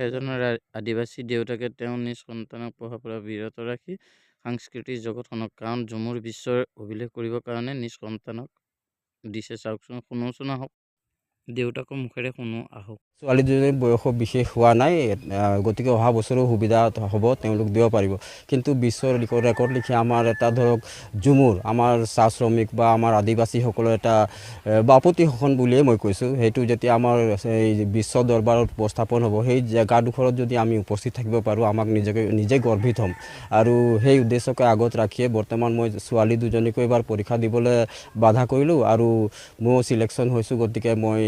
এজন আদিবাসী দেউতাকে তেওঁৰ নিজ সন্তানক পঢ়াৰ পৰা বিৰত ৰাখি সাংস্কৃতিক জগতখনক কাৰণ ঝুমুৰ বিশ্বৰ অভিলেখ কৰিবৰ কাৰণে নিজ সন্তানক দিছে। চাওকচোন, শুনোচোন আহক, দেউতাকৰ মুখেৰে শুনো আহক। ছোৱালীজনীৰ বয়স বিশেষ হোৱা নাই, গতিকে অহা বছৰো সুবিধা হ'ব, তেওঁলোক দিব পাৰিব। কিন্তু বিশ্বৰ ৰেকৰ্ড লিখি আমাৰ এটা ধৰক ঝুমুৰ, আমাৰ চাহ শ্ৰমিক বা আমাৰ আদিবাসীসকলৰ এটা বাপতিসাহোন বুলিয়ে মই কৈছোঁ, সেইটো যেতিয়া আমাৰ এই বিশ্ব দৰবাৰত উপস্থাপন হ'ব, সেই জেগাডোখৰত যদি আমি উপস্থিত থাকিব পাৰোঁ, আমাক নিজে গৰ্বিত হ'ম। আৰু সেই উদ্দেশ্যকে আগত ৰাখিয়ে বৰ্তমান মই ছোৱালী দুজনীকো এবাৰ পৰীক্ষা দিবলৈ বাধা কৰিলোঁ আৰু ময়ো চিলেকশ্যন হৈছোঁ। গতিকে মই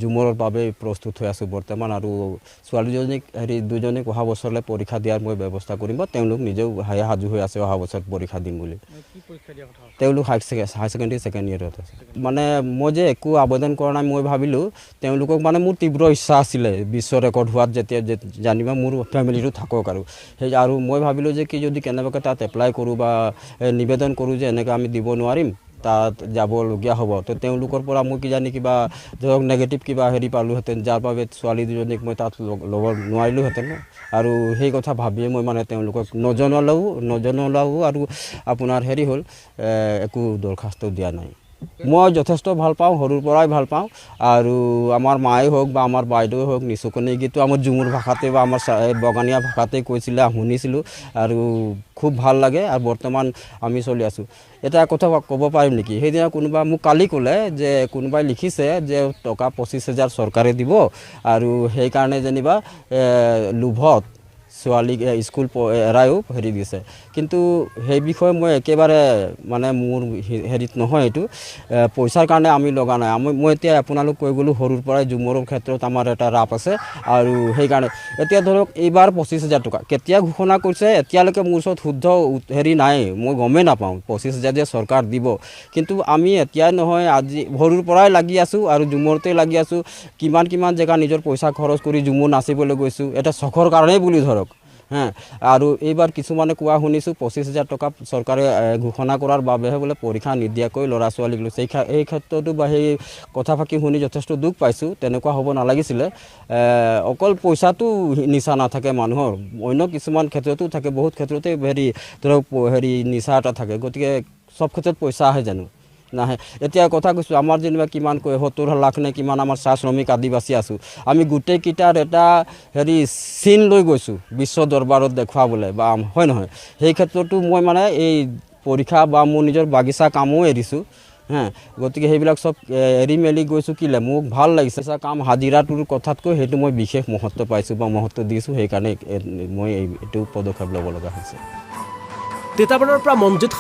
ঝুমুৰৰ বাবে প্ৰস্তুত হৈ আছোঁ বৰ্তমান, আৰু ছোৱালীজনীক দুজনীক অহা বছৰলৈ পৰীক্ষা দিয়াৰ মই ব্যৱস্থা কৰিম, বা তেওঁলোক নিজেও সাজু হৈ আছে অহা বছৰত পৰীক্ষা দিম বুলি। তেওঁলোক হাই ছেকেণ্ডেৰী ছেকেণ্ড ইয়েৰত আছে। মানে মই যে একো আবেদন কৰা নাই, মই ভাবিলোঁ তেওঁলোকক মানে মোৰ তীব্ৰ ইচ্ছা আছিলে বিশ্ব ৰেকৰ্ড হোৱাত, যেতিয়া জানিবা মোৰ ফেমিলিটো থাকক আৰু মই ভাবিলোঁ যে কি যদি কেনেবাকৈ তাত এপ্লাই কৰোঁ বা নিবেদন কৰোঁ যে এনেকৈ আমি দিব নোৱাৰিম, তাত যাবলগীয়া হ'ব, তো তেওঁলোকৰ পৰা মই কিজানি কিবা ধৰক নেগেটিভ কিবা পালোঁহেঁতেন, যাৰ বাবে ছোৱালী দুজনীক মই তাত ল'ব নোৱাৰিলোঁহেঁতেন। আৰু সেই কথা ভাবিয়ে মই মানে তেওঁলোকক নজনালেও আৰু আপোনাৰ হ'ল একো দৰখাস্ত দিয়া নাই। মই যথেষ্ট ভাল পাওঁ, সৰুৰ পৰাই ভাল পাওঁ, আৰু আমাৰ মায়ে হওক বা আমাৰ বাইদেৱে হওক নিচুকনি গীতটো আমাৰ ঝুমুৰ ভাষাতে বা আমাৰ বগানীয়া ভাষাতে কৈছিলে, শুনিছিলোঁ আৰু খুব ভাল লাগে, আৰু বৰ্তমান আমি চলি আছোঁ। এটা কথা ক'ব পাৰিম নেকি, সেইদিনা কোনোবা মোক কালি ক'লে যে কোনোবাই লিখিছে যে টকা 25,000 চৰকাৰে দিব, আৰু সেইকাৰণে যেনিবা লোভত ছোৱালীক স্কুল এৰায়ো দিছে। কিন্তু সেই বিষয়ে মই একেবাৰে মানে মোৰ নহয়, এইটো পইচাৰ কাৰণে আমি লগা নাই। মই এতিয়া আপোনালোক কৈ গ'লোঁ, সৰুৰ পৰাই ঝুমুৰৰ ক্ষেত্ৰত আমাৰ এটা ৰাপ আছে, আৰু সেইকাৰণে এতিয়া ধৰক এইবাৰ 25,000 টকা কেতিয়া ঘোষণা কৰিছে, এতিয়ালৈকে মোৰ ওচৰত শুদ্ধ নাই, মই গমেই নাপাওঁ 25,000 যে চৰকাৰ দিব। কিন্তু আমি এতিয়াই নহয়, আজি সৰুৰ পৰাই লাগি আছোঁ, আৰু ঝুমুৰতে লাগি আছোঁ। কিমান জেগা নিজৰ পইচা খৰচ কৰি ঝুমুৰ নাচিবলৈ গৈছোঁ, এটা চখৰ কাৰণেই বুলি ধৰক। আৰু এইবাৰ কিছুমানে কোৱা শুনিছোঁ 25,000 টকা চৰকাৰে ঘোষণা কৰাৰ বাবেহে বোলে পৰীক্ষা নিদিয়াকৈ ল'ৰা ছোৱালীক লৈছে। এই ক্ষেত্ৰতো বা সেই কথা ফাঁকি শুনি যথেষ্ট দুখ পাইছোঁ, তেনেকুৱা হ'ব নালাগিছিলে। অকল পইচাটো নিচা নাথাকে মানুহৰ, অন্য কিছুমান ক্ষেত্ৰতো থাকে, বহুত ক্ষেত্ৰতে ধৰক নিচা এটা থাকে। গতিকে চব ক্ষেত্ৰত পইচা আহে জানো? নাহে। এতিয়া কথা কৈছোঁ, আমাৰ যেনিবা কিমান 70 লাখ নে কিমান আমাৰ চাহ শ্ৰমিক আদিবাসী আছোঁ, আমি গোটেইকেইটাৰ এটা চিন লৈ গৈছোঁ বিশ্ব দৰবাৰত দেখুৱাবলৈ, বা হয় নহয়? সেই ক্ষেত্ৰতো মই মানে এই পৰীক্ষা বা মোৰ নিজৰ বাগিচা কামো এৰিছোঁ। গতিকে সেইবিলাক চব এৰি মেলি গৈছোঁ কিলে মোক ভাল লাগিছে। কাম হাজিৰাটোৰ কথাতকৈ সেইটো মই বিশেষ মহত্ব পাইছোঁ বা মহত্ব দিছোঁ, সেইকাৰণে মই এইটো পদক্ষেপ ল'ব লগা হৈছে। তিতাবৰৰ পৰা মনজিত